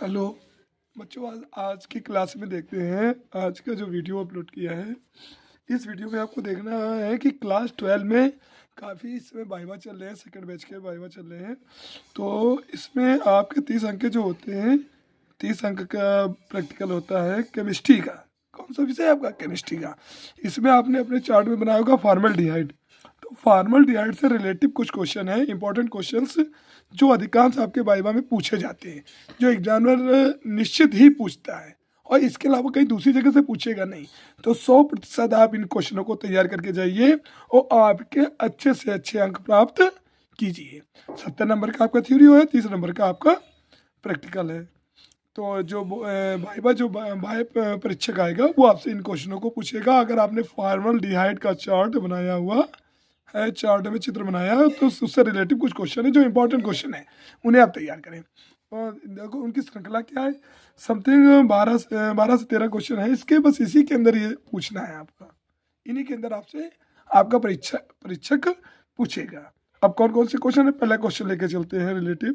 Hello बच्चों, आज आज की क्लास में देखते हैं आज का जो वीडियो अपलोड किया है। इस वीडियो में आपको देखना है कि क्लास 12 में काफ़ी इसमें वाइवा चल रहे हैं, सेकंड बैच के वाइवा चल रहे हैं। तो इसमें आपके 30 अंक के जो होते हैं, 30 अंक का प्रैक्टिकल होता है केमिस्ट्री का। कौन सा विषय है आपका? केमिस्ट्री का। इसमें आपने अपने चार्ट में बनाया होगा फॉर्मल्डिहाइड। तो फॉर्मल्डिहाइड से रिलेटिव कुछ क्वेश्चन है, इंपॉर्टेंट क्वेश्चंस जो अधिकांश आपके वाइवा में पूछे जाते हैं, जो एग्जामिनर निश्चित ही पूछता है और इसके अलावा कहीं दूसरी जगह से पूछेगा नहीं। तो 100% आप इन क्वेश्चनों को तैयार करके जाइए और आपके अच्छे से अच्छे अंक प्राप्त कीजिए। 70 नंबर का आपका थ्योरी है, 30 नंबर का आपका प्रैक्टिकल है। तो जो वाइवा जो वाई परीक्षक आएगा वो आपसे इन क्वेश्चनों को पूछेगा। अगर आपने फॉर्मल्डिहाइड का चार्ट बनाया हुआ है, चार्ट में चित्र बनाया है, तो उससे रिलेटिव कुछ क्वेश्चन है जो इंपॉर्टेंट क्वेश्चन है, उन्हें आप तैयार करें। और देखो उनकी श्रृंखला क्या है, समथिंग 12 से 13 क्वेश्चन है इसके, बस इसी के अंदर ये पूछना है आपका। इन्हीं के अंदर आपसे आपका परीक्षक पूछेगा। अब कौन कौन से क्वेश्चन है, पहला क्वेश्चन लेके चलते हैं relative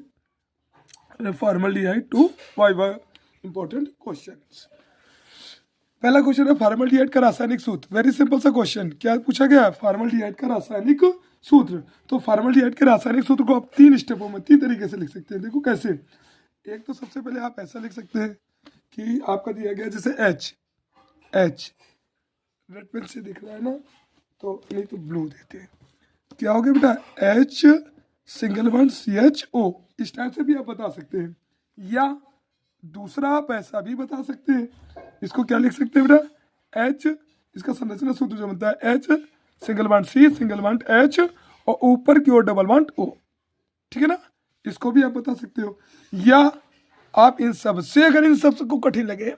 formaldehyde to viva important questions. पहला क्वेश्चन है फॉर्मल्डिहाइड का रासायनिक सूत्र। वेरी सिंपल सा क्वेश्चन। क्या पूछा गया है? फॉर्मल्डिहाइड का रासायनिक सूत्र। तो फॉर्मल्डिहाइड के रासायनिक सूत्र को आप 3 स्टेपों में 3 तरीके से लिख सकते हैं। देखो कैसे। एक तो सबसे पहले आप ऐसा लिख सकते हैं कि आपका दिया गया जैसे एच रेड पेन से दिख रहा है ना, तो नहीं तो ब्लू देते हैं। क्या हो गया बेटा? H single bond CHO। इस टाइप से भी आप बता सकते हैं, या दूसरा आप ऐसा भी बता सकते हैं। इसको क्या लिख सकते हैं बेटा? एच, इसका संरचना सूत्र जो बनता है H single bond C single bond H और ऊपर की ओर डबल बॉन्ड O। ठीक है ना? इसको भी आप बता सकते हो। या आप इन सब से, अगर इन सब को कठिन लगे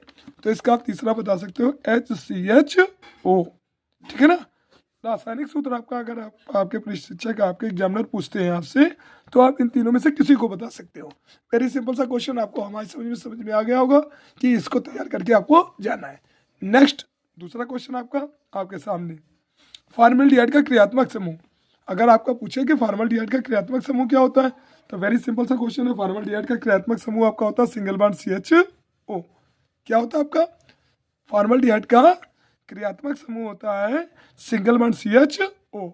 तो इसका आप तीसरा बता सकते हो HCHO। ठीक है ना? रासायनिक सूत्र आपका अगर आपके प्रशिक्षक आपके एग्जामिनर पूछते हैं आपसे, तो आप इन तीनों में से किसी को बता सकते हो। वेरी सिंपल सा क्वेश्चन, आपको हमारी समझ में आ गया होगा कि इसको तैयार करके आपको जाना है। नेक्स्ट दूसरा क्वेश्चन आपका आपके सामने, फॉर्मल्डिहाइड का क्रियात्मक समूह। अगर आपका पूछे कि फॉर्मल्डिहाइड का क्रियात्मक समूह क्या होता है, तो वेरी सिंपल सा क्वेश्चन है। फॉर्मल्डिहाइड का क्रियात्मक समूह आपका होता है सिंगल बॉन्ड CHO। क्या होता है आपका? फॉर्मल्डिहाइड का क्रियात्मक समूह होता है single bond CHO।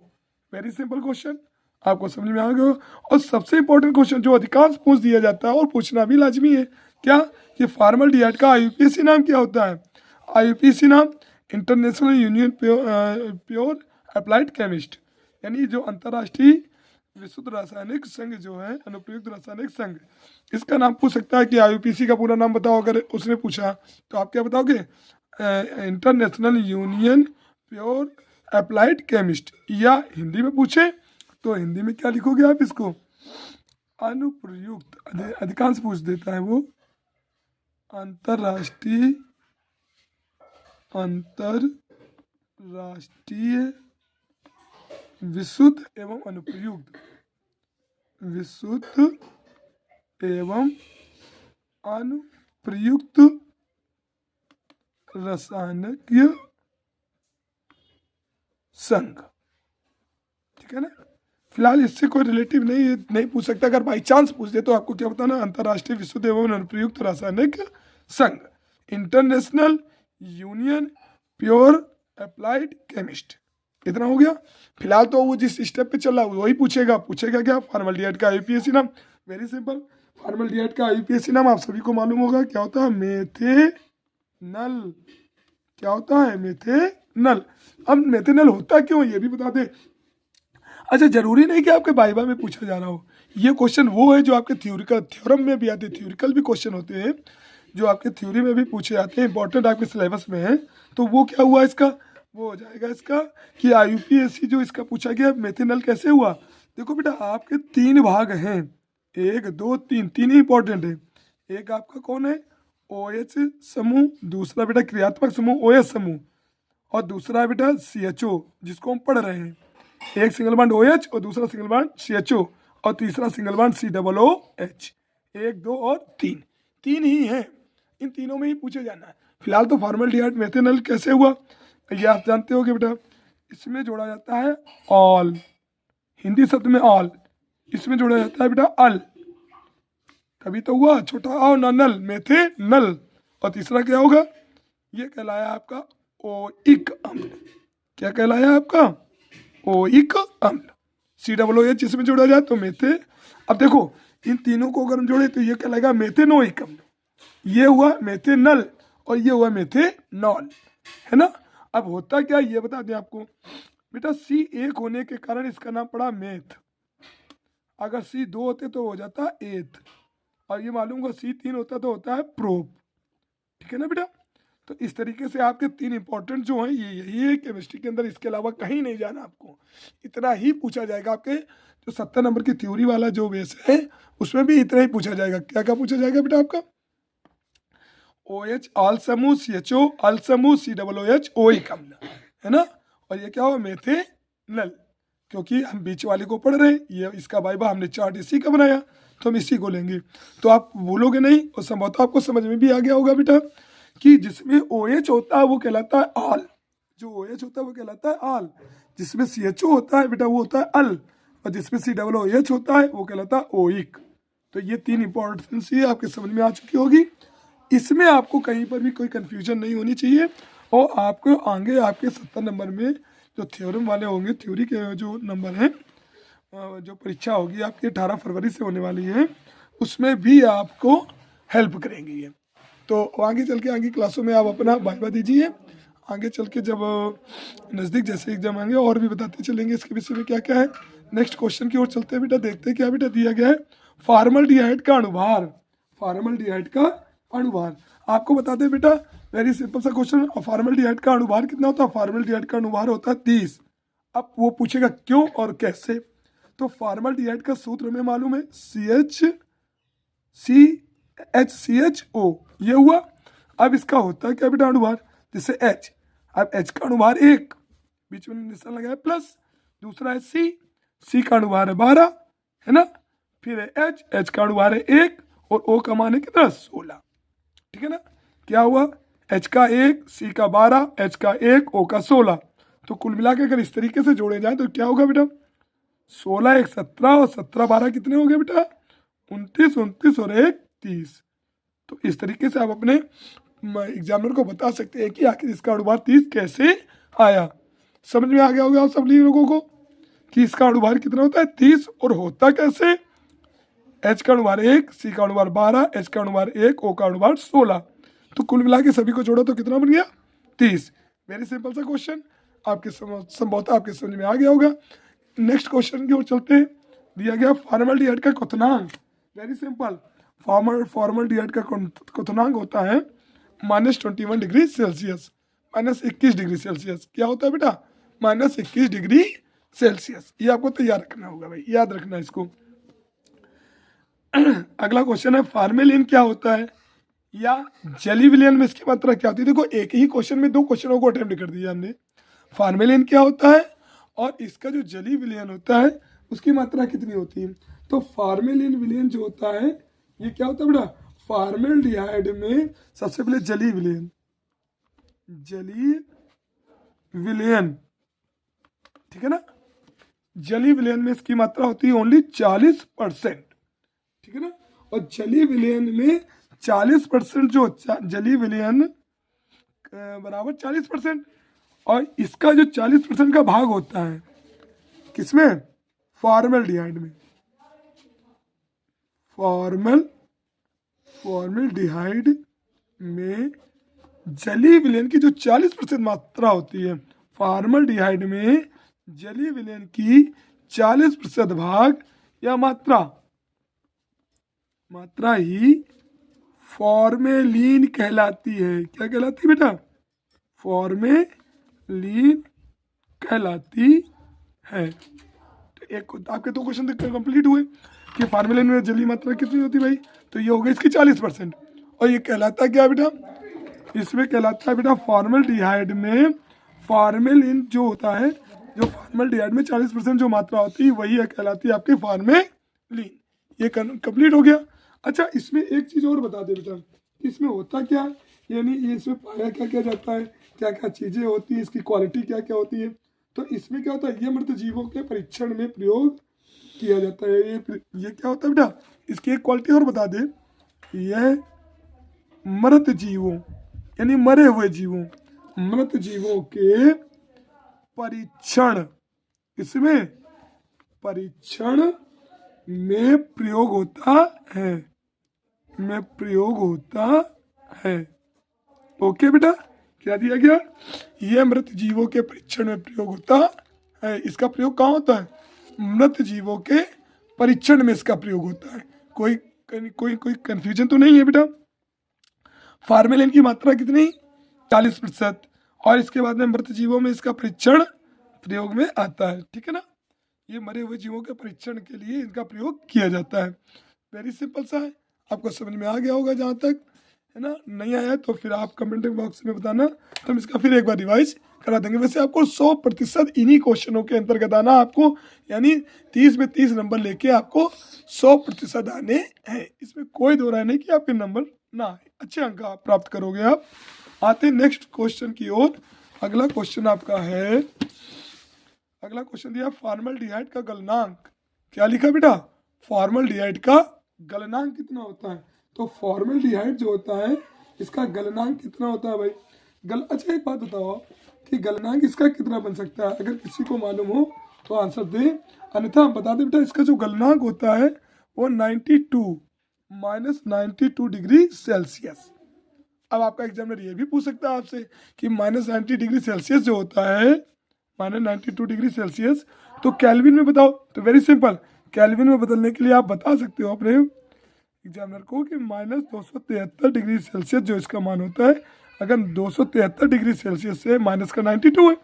Very simple question, आपको समझ में आ गया। और सबसे इंपॉर्टेंट क्वेश्चन जो अधिकांश पूछ दिया जाता है और पूछना भी लाजमी है, क्या कि फॉर्मल्डिहाइड का IUPAC नाम क्या होता है? IUPAC नाम international union pure applied chemist, यानी जो अंतर्राष्ट्रीय विशुद्ध रासायनिक संघ जो है, अनुप्रयुक्त रासायनिक संघ, इसका नाम पूछ सकता है कि IUPAC का पूरा नाम बताओ। अगर उसने पूछा तो आप क्या बताओगे? International union pure applied chemist. या हिंदी में पूछे तो हिंदी में क्या लिखोगे आप इसको? अनुप्रयुक्त, अधिकांश पूछ देता है वो, अंतरराष्ट्रीय विशुद्ध एवं अनुप्रयुक्त, विशुद्ध एवं अनुप्रयुक्त रासायनिक संघ। ठीक है ना? फिलहाल इससे कोई रिलेटिव नहीं पूछ सकता। अगर बाई चांस पूछ दे तो आपको क्या बताना? अंतर्राष्ट्रीय विशुद्ध एवं अनुप्रयुक्त रासायनिक संघ, international union pure applied chemist. इतना हो गया। फिलहाल तो वो जिस स्टेप पे चल रहा है वही पूछेगा क्या? फॉर्मल्डिहाइड का IUPAC नाम। वेरी सिंपल, फॉर्मल्डिहाइड का IUPAC नाम आप सभी को मालूम होगा, क्या होता है? मेथेनल। क्या होता है? मेथेनल। अब मेथेनल होता क्यों ये भी बता दे। अच्छा, जरूरी नहीं कि आपके वाइवा में पूछा जा रहा हो। ये क्वेश्चन वो है जो आपके थ्योरिकल थ्योरम में भी आते हैं, थ्योरिकल भी क्वेश्चन होते हैं जो आपके थ्योरी में भी पूछे जाते हैं, इंपॉर्टेंट आपके सिलेबस में है। तो वो क्या हुआ इसका? वो हो जाएगा इसका कि IUPAC जो इसका पूछा गया मेथेनल कैसे हुआ। देखो बेटा, आपके 3 भाग हैं, 1 2 3, 3 ही इंपॉर्टेंट है। एक आपका कौन है? OH समूह, दूसरा बेटा क्रियात्मक समूह OH समूह, और दूसरा है बेटा CHO जिसको हम पढ़ रहे हैं। एक सिंगल बॉन्ड OH और दूसरा सिंगल बॉन्ड CHO और तीसरा सिंगल बॉन्ड COOH। 1 2 और 3, 3 ही हैं। इन तीनों में ही पूछे जाना है। फिलहाल तो फॉर्मल्डिहाइड मेथेनल कैसे हुआ ये आप जानते हो कि बेटा, इसमें जोड़ा जाता है ऑल, हिंदी शब्द में ऑल, इसमें जोड़ा जाता है बेटा अल। तभी तो हुआ छोटा आओ ना नल, मेथेनल। और तीसरा क्या होगा, ये कहलाया आपका ओइक अम्ल। क्या कहलाया आपका, ओइक अम्ल। COOH इसमें जोड़ा जाए तो मेथे। अब देखो इन तीनों को अगर हम जोड़े तो ये कहलाएगा मेथेनोइक अम्ल। ये हुआ मेथेनल और ये हुआ मेथेनॉल, है ना। अब होता क्या ये बता दें आपको बेटा, C एक होने के कारण इसका नाम पड़ा मेथ। अगर C दो होते तो हो जाता एथ, और ये मालूम होगा C तीन होता तो होता है प्रोप। ठीक है ना बेटा। तो इस तरीके से आपके तीन इंपॉर्टेंट जो हैं ये यही है केमिस्ट्री के अंदर, इसके अलावा कहीं नहीं जाना आपको। इतना ही पूछा जाएगा। आपके जो 70 नंबर की थ्योरी वाला जो बेस है उसमें भी इतना ही पूछा जाएगा। क्या क्या पूछा जाएगा बेटा आपका, OH ऑल समूह, CHO ऑल समूह, COOH ओइक अम्ल, है ना। और ये क्या हुआ मेथेनल, क्योंकि हम बीच वाले को पढ़ रहे हैं, ये इसका वाइबा हमने चार्ट इसी का बनाया तो हम इसी को लेंगे। तो आप भूलोगे नहीं और संभवतः आपको समझ में भी आ गया होगा बेटा कि जिसमें OH होता है वो कहलाता है ऑल। जो OH होता है वो कहलाता है ऑल। जिसमें CHO होता है बेटा वो होता है अल। और जिसमें COOH होता है वो कहलाता है ओइक। तो ये तीन इंपॉर्टेंस ही आपके समझ में आ चुकी होगी। इसमें आपको कहीं पर भी कोई कन्फ्यूजन नहीं होनी चाहिए। और आपको आगे आपके 70 नंबर में जो थ्योरम वाले होंगे, थ्योरी के जो नंबर हैं, जो परीक्षा होगी आपकी 18 फरवरी से होने वाली है, उसमें भी आपको हेल्प करेंगे ये। तो आगे चल के आगे क्लासों में आप अपना वाइवा दीजिए। आगे चल के जब नज़दीक जैसे एग्जाम आएंगे और भी बताते चलेंगे इसके विषय में क्या क्या है। नेक्स्ट क्वेश्चन की ओर चलते हैं बेटा, देखते हैं क्या बेटा दिया गया है। फॉर्मल्डिहाइड का अणुभार, फॉर्मल्डिहाइड का अणुभार आपको बता दें बेटा, वेरी सिंपल सा क्वेश्चन। फॉर्मल्डिहाइड का अणुभार कितना होता है, फॉर्मल्डिहाइड का अणुभार होता है 30। अब वो पूछेगा क्यों और कैसे। तो फॉर्मल्डिहाइड का सूत्र में मालूम है, CHCHO ये हुआ। अब इसका होता है क्या बेटा अणुभार, जैसे H। अब H का अणुभार 1, बीच में निशान लगाया प्लस, दूसरा है C का अणुभार है 12, है ना। फिर है H का अणुभार है 1 और O का मान है कितना 16। ठीक है ना। क्या हुआ, H का 1, C का 12, H का 1, O का 16। तो कुल मिला के अगर इस तरीके से जोड़े जाए तो क्या होगा बेटा, 16 1 17 और 17 12 कितने हो गए बेटा 29, 29 और 1 30। तो इस तरीके से आप अपने एग्जामिनर को बता सकते हैं कि आखिर इसका अणुभार 30 कैसे आया। समझ में आ गया होगा आप सब लोगों को कि इसका अणुभार कितना होता है 30 और होता कैसे। H का अणुभार 1, C का अणुभार 12, H का अणुभार 1, O का अणुभार 16। तो कुल मिला के सभी को जोड़ा तो कितना बन गया 30। वेरी सिंपल सा क्वेश्चन, आपके संभवतः आपके समझ में आ गया होगा। नेक्स्ट क्वेश्चन की ओर चलते हैं। दिया गया फॉर्मल्डिहाइड का क्वथनांक, वेरी सिंपल। फॉर्मल्डिहाइड का क्वथनांक होता है -21 डिग्री सेल्सियस, -21 डिग्री सेल्सियस। क्या होता है बेटा -21 डिग्री सेल्सियस। ये आपको तैयार रखना होगा भाई, याद रखना इसको। अगला क्वेश्चन है फार्मेलिन क्या होता है, या जेली विलियन में इसकी मात्रा क्या होती है। देखो एक ही क्वेश्चन में दो क्वेश्चनों को अटेम्प्ट कर दिया हमने। फार्मेलिन क्या होता है और इसका जो जेली विलियन होता है उसकी मात्रा कितनी होती है। तो फार्मेलिन विलियन जो होता है ये क्या होता है बेटा, फॉर्मल्डिहाइड में सबसे पहले जेली विलियन, जेली विलियन, ठीक है ना। जेली विलियन में इसकी मात्रा होती है ओनली 40%, ठीक है ना। और जेली विलियन में 40% जो जेली विलियन बराबर 40%, और इसका जो 40% का भाग होता है किसमें, फॉर्मल्डिहाइड में। फॉर्मल्डिहाइड में जेली विलियन की जो 40% मात्रा होती है, फॉर्मल्डिहाइड में जेली विलियन की 40% भाग या मात्रा ही फॉर्मेलिन कहलाती है। क्या कहलाती है बेटा, फॉर्मेलिन कहलाती है। तो एक आपके दो क्वेश्चन कंप्लीट हुए कि फार्मेलिन में जली मात्रा कितनी होती है भाई, तो ये हो गई इसकी 40%। और ये कहलाता क्या बेटा, इसमें कहलाता है बेटा फॉर्मल्डिहाइड में फार्मेलिन जो होता है, जो फॉर्मल्डिहाइड में 40% जो मात्रा होती है वही है कहलाती है आपकी फार्मेलिन। ये कंप्लीट हो गया। अच्छा इसमें एक चीज़ और बता दे बेटा, इसमें होता क्या, यानी इसमें पाया क्या क्या जाता है, क्या क्या चीज़ें होती है, इसकी क्वालिटी क्या क्या होती है। तो इसमें क्या होता है, ये मृत जीवों के परीक्षण में प्रयोग किया जाता है। ये क्या होता है बेटा, इसकी एक क्वालिटी और बता दे, यह मृत जीवों यानी मरे हुए जीवों, मृत जीवों के परीक्षण, इसमें परीक्षण में प्रयोग होता है, में प्रयोग होता है। ओके बेटा, क्या दिया गया? यह मृत जीवों के परीक्षण में प्रयोग होता है। इसका प्रयोग कहाँ होता है? मृत जीवों के परीक्षण में इसका प्रयोग होता है। कोई कोई कोई कंफ्यूजन तो नहीं है बेटा? फार्मेलिन की मात्रा कितनी? 40%। और इसके बाद में मृत जीवों में इसका परीक्षण प्रयोग में आता है। ठीक है ना, ये मरे हुए जीवों के परीक्षण के लिए इनका प्रयोग किया जाता है। वेरी सिंपल सा है, आपको समझ में आ गया होगा जहाँ तक, है ना? नहीं आया तो फिर आप कमेंट बॉक्स में बताना, तो हम इसका फिर एक बार रिवाइज करा देंगे। वैसे आपको 100% इन्हीं क्वेश्चनों के अंतर्गत आना आपको, यानी 30 में 30 नंबर लेके आपको 100% आने हैं। इसमें कोई दो राय नहीं कि आपके नंबर ना आए, अच्छे अंक आप प्राप्त करोगे आप। आते नेक्स्ट क्वेश्चन की ओर। अगला क्वेश्चन आपका है, अगला क्वेश्चन दिया फॉर्मल्डिहाइड का गलनांक। क्या लिखा बेटा? फॉर्मल्डिहाइड का गलनांक कितना होता है? तो फॉर्मल्डिहाइड जो होता है इसका गलनांक कितना होता है भाई? अच्छा एक बात बताओ कि गलनांक इसका कितना बन सकता है? अगर किसी को मालूम हो तो आंसर दे, अन्यथा हम बता दें बेटा इसका जो गलनांक होता है वो 92 डिग्री सेल्सियस। अब आपका एग्जामिनर ये भी पूछ सकता है आपसे कि -90 डिग्री सेल्सियस जो होता है, -92 डिग्री सेल्सियस, तो कैल्विन में बताओ। तो वेरी सिंपल, कैल्विन में बदलने के लिए आप बता सकते हो अपने एग्जामिनर को कि -273 डिग्री सेल्सियस जो इसका मान होता है, अगर 273 डिग्री सेल्सियस से माइनस का 92 है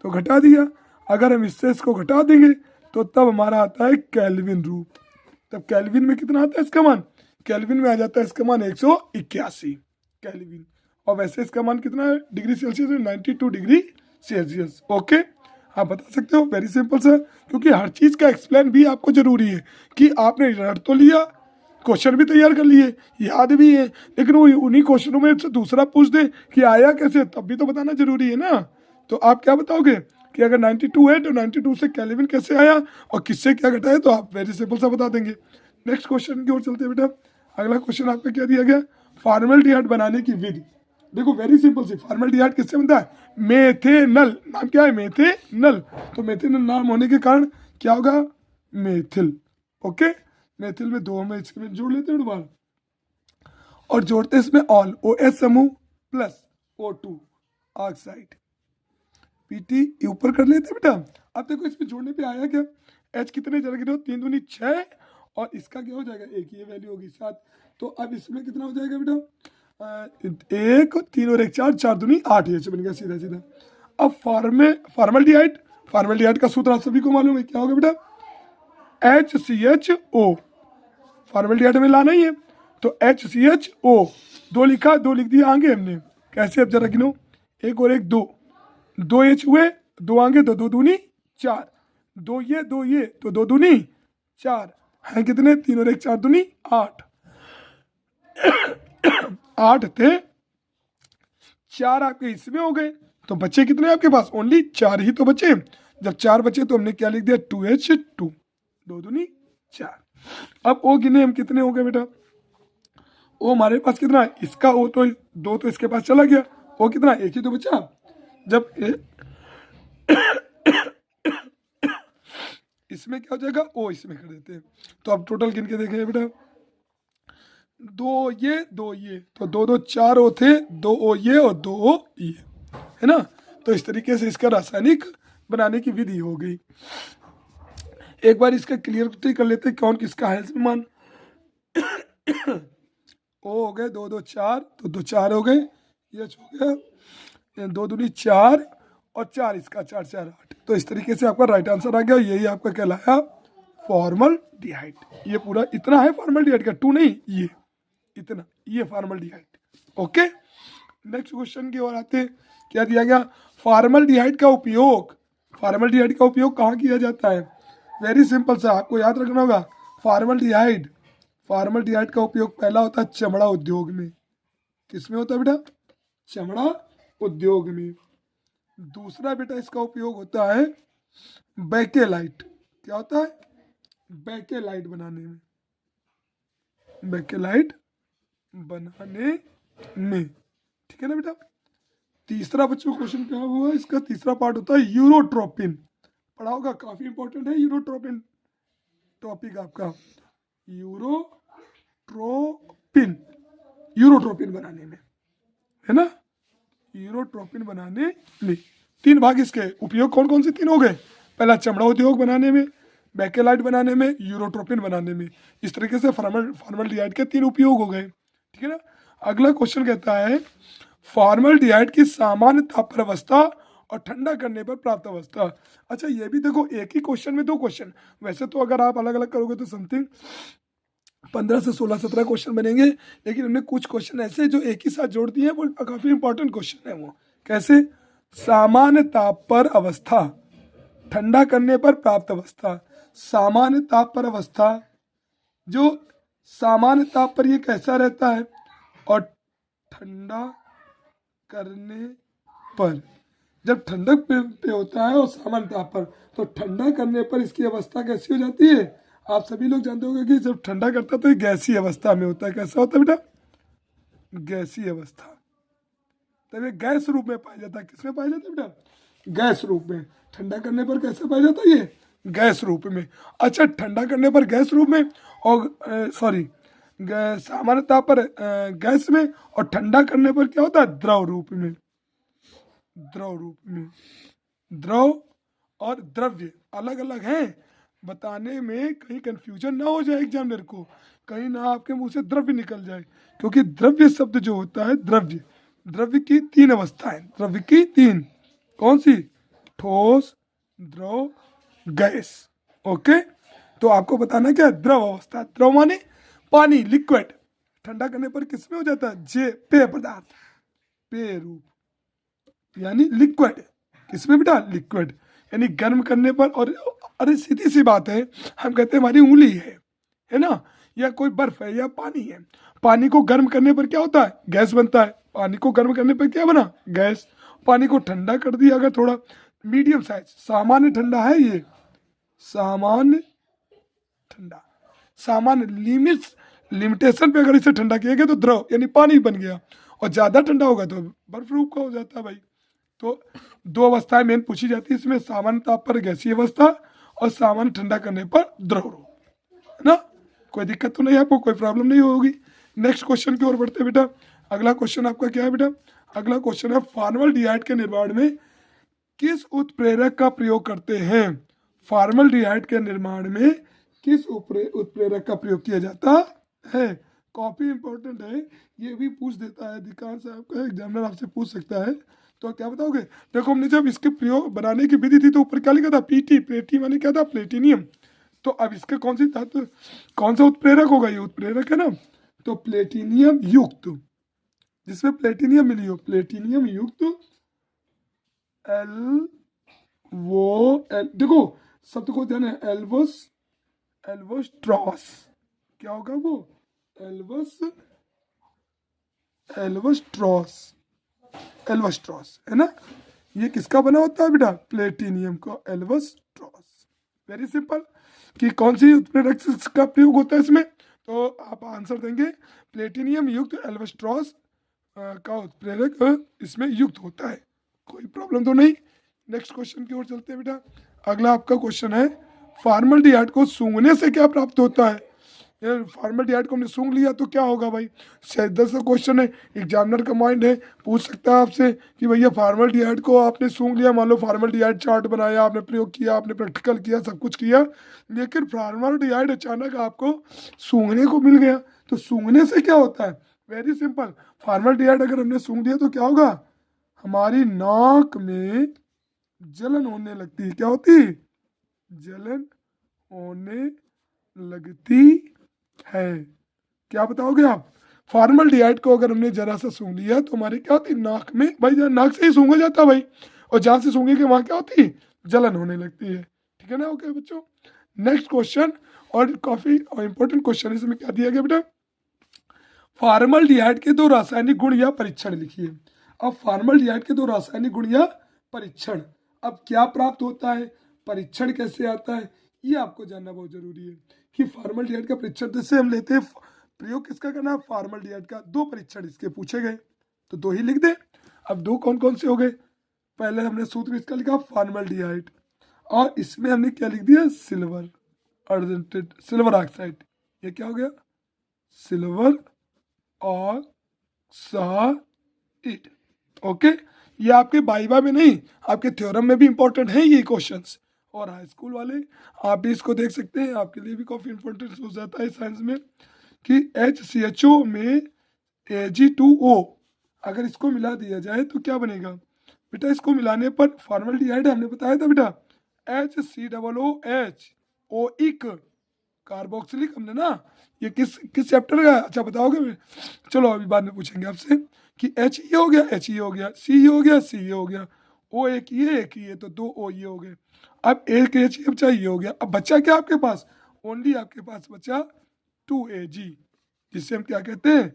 तो घटा दिया। अगर हम इससे इसको घटा देंगे तो तब हमारा आता है कैल्विन रूप। तब कैल्विन में कितना आता है इसका मान? कैल्विन में आ जाता है इसका मान 181 कैल्विन। और वैसे इसका मान कितना है डिग्री सेल्सियस में? 92 डिग्री सेल्सियस। ओके, आप बता सकते हो, वेरी सिंपल सर। क्योंकि हर चीज़ का एक्सप्लेन भी आपको जरूरी है कि आपने रट तो लिया, क्वेश्चन भी तैयार कर लिए, याद भी है, लेकिन वो उन्हीं क्वेश्चनों में से दूसरा पूछ दे कि आया कैसे, तब भी तो बताना जरूरी है ना। तो आप क्या बताओगे कि अगर 92 है तो 92 से कैल्विन कैसे आया और किससे क्या घटाया, तो आप वेरी सिंपल सा बता देंगे। नेक्स्ट क्वेश्चन की ओर चलते हैं बेटा। अगला क्वेश्चन आपका क्या दिया गया? फॉर्मल्डिहाइड बनाने की विधि। देखो वेरी सिंपल सी, फॉर्मल्डिहाइड किससे बनता है? मेथेनल। नाम क्या है? मेथेनल। तो मेथेनल नाम होने के कारण क्या होगा? मेथिल। ओके, मेथिल में दो हम इसमें जोड़ लेते हैं बार, और जोड़ते हैं इसमें ऑल, OH समूह प्लस O2 ऑक्साइड, PT ऊपर कर लेते हैं बेटा। अब देखो इसमें जोड़ने पे आया क्या? H कितने जगह गिरे हो? 3 दूनी 6, और इसका क्या हो जाएगा? 1, ये वैल्यू होगी 7। तो अब इसमें कितना हो जाएगा बेटा? 1 3 और 1 4, 4 दूनी 8, ये बन गया सीधा सीधा। अब फॉर्मल्डिहाइड, फॉर्मल्डिहाइड का सूत्र आप सभी को मालूम है, क्या होगा बेटा? HCHO। फॉर्मल्डिहाइड में लाना ही है, तो HCHO। 2 लिखा, 2 लिख दिया आगे हमने। कैसे? अब जरा गिनो, 1 और 1 2, 2 H हुए, 2 आगे, 2 2 दूनी 4, 2 ये 2 ये, तो 2 दूनी 4 है कितने? 3 और 1 4 दूनी 8। 8 थे, 4 आपके इसमें हो गए, तो बचे कितने आपके पास? ओनली 4 ही तो बचे। जब 4 बचे तो हमने क्या लिख दिया? 2H2, 2 दूनी 4। अब O गिने हम, कितने हो गए बेटा? O हमारे पास कितना है? इसका O तो 2 तो इसके पास चला गया, O कितना? 1 ही तो बचा। जब इसमें क्या हो जाएगा? O इसमें कर देते हैं। तो अब टोटल गिन के देखें बेटा, 2 ये 2 ये, तो 2 2 4 O थे, 2 O ये और 2 O ये, है ना? तो इस तरीके से इसका रासायनिक बनाने की विधि हो गई। एक बार इसका क्लियर कर लेते हैं कौन किसका है इसमें मान। O हो गए 2 2 4, तो 2 4 हो गए, ये हो गया 2 दूनी 4 और 4 इसका 4 4 8। तो इस तरीके से आपका राइट आंसर आ गया। यही आपका कहलाया फॉर्मल्डिहाइड। ये पूरा इतना है फॉर्मल्डिहाइड का, 2 नहीं, ये इतना, ये फॉर्मल्डिहाइड। ओके, नेक्स्ट क्वेश्चन की ओर आते हैं। क्या दिया गया? फॉर्मल्डिहाइड का उपयोग, फॉर्मल्डिहाइड का उपयोग कहाँ किया जाता है? वेरी सिंपल सा, आपको याद रखना होगा। फॉर्मल्डिहाइड, फॉर्मल्डिहाइड का उपयोग पहला होता है चमड़ा उद्योग में। किसमें होता है बेटा? चमड़ा उद्योग में। दूसरा बेटा इसका उपयोग होता है बेकेलाइट। क्या होता है? बेकेलाइट बनाने में। बेकेलाइट बनाने में, ठीक है ना बेटा। तीसरा बच्चों क्वेश्चन क्या हुआ, इसका तीसरा पार्ट होता है यूरोट्रोपिन। पढ़ा होगा, काफी इंपॉर्टेंट है यूरोट्रोपिन टॉपिक आपका। यूरोट्रोपिन, यूरोट्रोपिन बनाने में, है ना, यूरोट्रोपिन बनाने में। तीन भाग इसके, उपयोग कौन कौन से तीन हो गए, पहला चमड़ा उद्योग बनाने में, बेकेलाइट बनाने में, यूरोट्रोपिन बनाने में। इस तरीके से फॉर्मल्डिहाइड के तीन उपयोग हो गए, ठीक है ना। अगला क्वेश्चन कहता है फॉर्मल्डिहाइड की सामान्य ताप पर अवस्था और ठंडा करने पर प्राप्त अवस्था। अच्छा ये भी देखो, एक ही क्वेश्चन में दो क्वेश्चन, वैसे तो अगर आप अलग अलग करोगे तो समथिंग 15 से 16 17 क्वेश्चन बनेंगे, लेकिन हमने कुछ क्वेश्चन ऐसे जो एक ही साथ जोड़ दिए हैं, वो काफी इंपॉर्टेंट क्वेश्चन है। वो कैसे, सामान्य ताप पर अवस्था, ठंडा करने पर प्राप्त अवस्था। सामान्य ताप पर अवस्था, जो सामान्य ताप पर ये कैसा रहता है, और ठंडा करने पर, जब ठंडक पे होता है और सामान्य ताप पर, तो ठंडा करने पर इसकी अवस्था कैसी हो जाती है। आप सभी लोग जानते होंगे कि जब ठंडा करता है तो ये गैसीय अवस्था में होता है। कैसा होता है बेटा, गैसीय अवस्था। तब ये गैस रूप में पाया जाता है। किस में पाया जाता है बेटा, गैस रूप में। ठंडा करने पर कैसे पाया जाता है, ये गैस रूप में। अच्छा, ठंडा करने पर गैस रूप में, और सॉरी सामान्य ताप पर गैस में, और ठंडा करने पर क्या होता है, द्रव रूप में। द्रव रूप में, द्रव और द्रव्य अलग अलग हैं, बताने में कहीं कंफ्यूजन ना हो जाए एग्जामिनर को, कहीं ना आपके मुंह से द्रव्य निकल जाए, क्योंकि द्रव्य शब्द जो होता है, द्रव्य, द्रव्य की तीन अवस्थाएं, द्रव्य की तीन, कौन सी, ठोस, द्रव, गैस। ओके, तो आपको बताना क्या, द्रव अवस्था, द्रव माने पानी, लिक्विड, ठंडा करने पर किसमें हो जाता है, जे पेय पदार्थ, पेय रूप, यानी लिक्विड। किसमें बेटा, लिक्विड, यानी गर्म करने पर। और अरे सीधी सी बात है, हम कहते हैं हमारी उंगली है ना, या कोई बर्फ है या पानी है, पानी को गर्म करने पर क्या होता है, गैस बनता है। पानी को गर्म करने पर क्या बना, गैस। पानी को ठंडा कर दिया अगर थोड़ा, मीडियम साइज, सामान्य ठंडा है ये, सामान्य ठंडा, सामान्य लिमिट्स, लिमिटेशन पे अगर इसे ठंडा किया गया तो द्रव यानी पानी बन गया, और ज्यादा ठंडा होगा तो बर्फ रूप का हो जाता है भाई। तो दो अवस्थाएं मेन पूछी जाती है इसमें, सामान्य ताप पर गैसीय अवस्था और सामान्य ठंडा करने पर द्रव रूप, है ना। कोई दिक्कत तो नहीं, आपको कोई प्रॉब्लम नहीं होगी। नेक्स्ट क्वेश्चन की ओर बढ़ते हैं बेटा। अगला क्वेश्चन आपका क्या है बेटा, अगला क्वेश्चन है फॉर्मल्डिहाइड के निर्माण में किस उत्प्रेरक का प्रयोग करते हैं। फॉर्मल्डिहाइड के निर्माण में किस उत्प्रेरक का प्रयोग किया जाता है। काफी इंपॉर्टेंट है, ये भी पूछ देता है अधिकांश आपका एग्जामिनर आपसे पूछ सकता है। तो क्या बताओगे, देखो हमने जब इसके प्रयोग बनाने की विधि थी तो ऊपर क्या लिखा था, पीटी, प्लेटी माने क्या था, प्लेटिनियम। तो अब इसके कौन सी धातु, कौन सा उत्प्रेरक होगा, ये उत्प्रेरक है ना, तो प्लेटिनियम युक्त, जिसमें प्लेटिनियम मिली हो, प्लेटिनियम युक्त एल वो एल, देखो शब्द को ध्यान है, एल्वस, एल्वस्ट्रॉस, क्या होगा वो, एल्वस, एल्वस्ट्रॉस, एल्वस्ट्रॉस, है ना। ये किसका बना होता है बेटा, प्लेटिनियम का, एल्वस्ट्रॉस। वेरी सिंपल, कि कौन सी उत्प्रेरक का प्रयोग होता है इसमें, तो आप आंसर देंगे प्लेटिनियम युक्त एल्वस्ट्रॉस का उत्प्रेरक इसमें युक्त होता है। कोई प्रॉब्लम तो नहीं। नेक्स्ट क्वेश्चन की ओर चलते हैं बेटा। अगला आपका क्वेश्चन है फॉर्मल्डिहाइड को सूंघने से क्या प्राप्त होता है। फॉर्मल्डिहाइड को हमने सूंघ लिया तो क्या होगा भाई, सीधा सा क्वेश्चन है, एग्जामिनर का माइंड है, पूछ सकता है आपसे कि भैया फॉर्मल्डिहाइड को आपने सूंघ लिया, मान लो फॉर्मल्डिहाइड चार्ट बनाया आपने, प्रयोग किया आपने, प्रैक्टिकल किया, सब कुछ किया, लेकिन फॉर्मल्डिहाइड अचानक आपको सूंघने को मिल गया, तो सूंघने से क्या होता है, वेरी सिंपल, फॉर्मल्डिहाइड अगर हमने सूंघ लिया तो क्या होगा, हमारी नाक में जलन होने लगती है। क्या होती, जलन होने लगती है। क्या बताओगे आप, फॉर्मल्डिहाइड को अगर हमने जरा सा सूंघ लिया तो हमारी क्या होती, नाक में, भाई नाक से ही सूंघा जाता है भाई, और जहां से सूंघेंगे वहां क्या होती, जलन होने लगती है। ठीक है ना, ओके बच्चों। नेक्स्ट क्वेश्चन, और काफी इंपॉर्टेंट क्वेश्चन, इसमें क्या दिया गया बेटा, फॉर्मल्डिहाइड के दो रासायनिक गुण या परीक्षण लिखिए। अब फॉर्मल्डिहाइड के दो रासायनिक गुण या परीक्षण, अब क्या प्राप्त होता है, परीक्षण कैसे आता है, ये आपको जानना बहुत जरूरी है कि फॉर्मल्डिहाइड का परीक्षण जैसे हम लेते हैं प्रयोग किसका करना है, फॉर्मल्डिहाइड का। 2 परीक्षण इसके पूछे गए तो 2 ही लिख दे। अब 2 कौन कौन से हो गए, पहले हमने सूत्र इसका लिखा फॉर्मल्डिहाइड, और इसमें हमने क्या लिख दिया, सिल्वर अर्जेंटेड, सिल्वर ऑक्साइड। ये क्या हो गया, सिल्वर ऑक्साइड। ओके, ये आपके वाइवा में नहीं, आपके थ्योरम में भी इंपॉर्टेंट है ये क्वेश्चंस। और हाई स्कूल वाले आप भी इसको देख सकते हैं, आपके लिए भी काफ़ी इंपॉर्टेंट हो जाता है साइंस में कि HCHO में Ag2O अगर इसको मिला दिया जाए तो क्या बनेगा बेटा, इसको मिलाने पर फॉर्मल्डिहाइड हमने बताया था बेटा, HCOOH ओइक कार्बोक्सिलिक हमने ना, ये किस चैप्टर का, अच्छा बताओगे, चलो अभी बाद में पूछेंगे आपसे कि HE हो गया, HE हो गया, CE हो गया, CE हो गया, O एक ये तो 2 O ये हो गए। अब एक HE बचा, ये हो गया। अब बच्चा क्या आपके पास, ओनली आपके पास बचा 2Ag, जिससे हम क्या कहते हैं,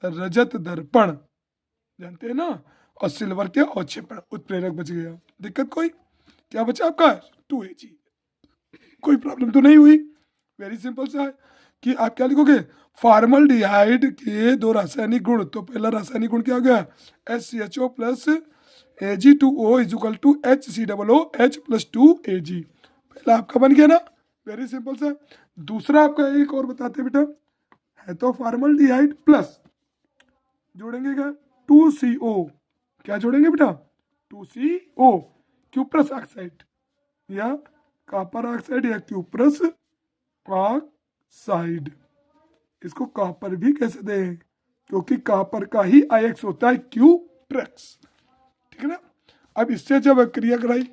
रजत दर्पण, जानते हैं ना, और सिल्वर के अवक्षेपण उत्प्रेरक बच गया। दिक्कत कोई, क्या बचा आपका 2Ag, कोई प्रॉब्लम तो नहीं हुई, वेरी सिंपल सा है कि आप क्या लिखोगे, फॉर्मल्डिहाइड के 2 रासायनिक गुण, तो पहला रासायनिक गुण क्या हो गया, HCHO plus Ag2O is equal to HCOOH plus 2Ag, पहला आपका बन गया ना, वेरी सिंपल सा। दूसरा आपका एक और बताते बेटा, है तो फॉर्मल्डिहाइड प्लस जोड़ेंगे क्या 2CO, क्या जोड़ेंगे बेटा 2CO, क्यूप्रस ऑक्साइड या कॉपर ऑक्साइड या क्यूप्रस ऑक्साइड। इसको कॉपर भी कैसे दें, क्योंकि कॉपर का ही आयक्स होता है क्यूप्रस, ठीक है ना। अब इससे जब क्रिया कराई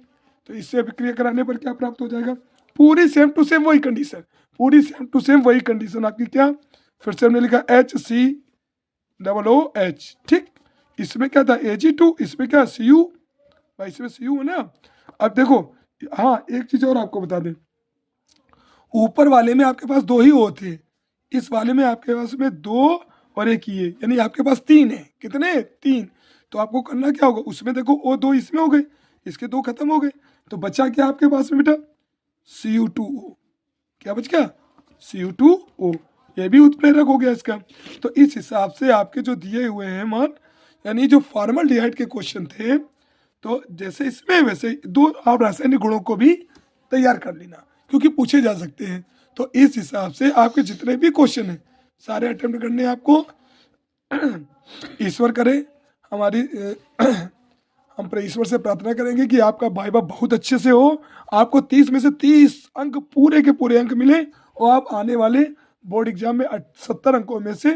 तो इससे क्रिया कराने पर क्या प्राप्त हो जाएगा, पूरी सेम टू सेम वही कंडीशन, पूरी सेम टू सेम वही कंडीशन आपकी, क्या फिर से हमने लिखा HCOOH, ठीक। इसमें क्या था Ag2, इसमें क्या Cu, भाई इसमें Cu है ना। अब देखो, हाँ एक चीज और आपको बता दें, ऊपर वाले में आपके पास 2 ही O थे, इस वाले में आपके पास में 2 और एक ये, यानी आपके पास 3 है, कितने 3। तो आपको करना क्या होगा, उसमें देखो O2 इसमें हो गए, इसके 2 खत्म हो गए, तो बचा क्या आपके पास में बेटा Cu2O, क्या बच गया Cu2O, ये भी उत्प्रेरक हो गया इसका। तो इस हिसाब से आपके जो दिए हुए हैं मान, यानी जो फॉर्मल्डिहाइड के क्वेश्चन थे, तो जैसे इसमें वैसे 2 आप रासायनिक गुणों को भी तैयार कर लेना, क्योंकि पूछे जा सकते हैं। तो इस हिसाब से आपके जितने भी क्वेश्चन हैं सारे अटेम्प्ट करने हैं आपको। ईश्वर करे हमारी हम ईश्वर से प्रार्थना करेंगे कि आपका वाइवा बहुत अच्छे से हो, आपको 30 में से 30 अंक पूरे के पूरे अंक मिले, और आप आने वाले बोर्ड एग्जाम में 70 अंकों में से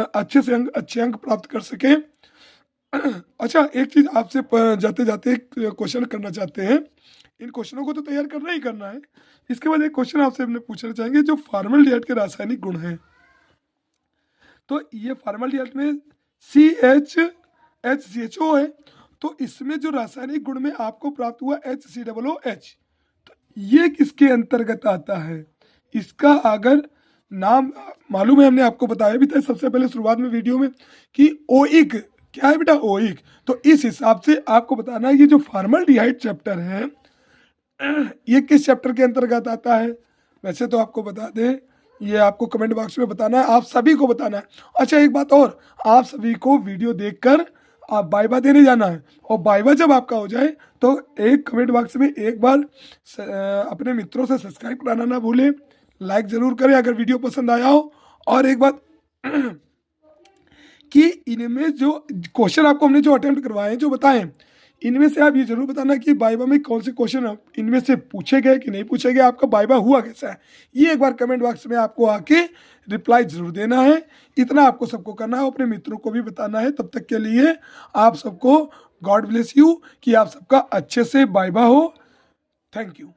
अच्छे अंक प्राप्त कर सके। अच्छा एक चीज आपसे जाते जाते क्वेश्चन करना चाहते हैं, इन क्वेश्चनों को तो तैयार करना ही करना है, इसके बाद एक क्वेश्चन आपसे हमने पूछना चाहेंगे, जो फॉर्मल्डिहाइड के रासायनिक गुण हैं, तो ये फॉर्मल्डिहाइड में HCHO है, तो इसमें जो रासायनिक गुण में आपको प्राप्त हुआ HCOOH, तो ये किसके अंतर्गत आता है, इसका अगर नाम मालूम है, हमने आपको बताया भी था सबसे पहले शुरुआत में वीडियो में कि ओइक, क्या है बेटा ओइक। तो इस हिसाब से आपको बताना है ये जो फॉर्मल्डिहाइड चैप्टर है ये किस चैप्टर के अंतर्गत आता है। वैसे तो आपको बता दें, ये आपको कमेंट बॉक्स में बताना है, आप सभी को बताना है। अच्छा एक बात और, आप सभी को वीडियो देखकर आप वाइवा देने जाना है, और वाइवा जब आपका हो जाए तो एक कमेंट बॉक्स में एक बार अपने मित्रों से सब्सक्राइब कराना ना भूलें, लाइक ज़रूर करें अगर वीडियो पसंद आया हो। और एक बात कि इनमें जो क्वेश्चन आपको हमने जो अटेम्प्ट करवाए हैं, जो बताएं, इनमें से आप ये जरूर बताना कि वाइवा में कौन से क्वेश्चन इनमें से पूछे गए कि नहीं पूछे गए, आपका वाइवा हुआ कैसा है, ये एक बार कमेंट बॉक्स में आपको आके रिप्लाई जरूर देना है। इतना आपको सबको करना है, अपने मित्रों को भी बताना है। तब तक के लिए आप सबको गॉड ब्लेस यू, कि आप सबका अच्छे से वाइवा हो। Thank you.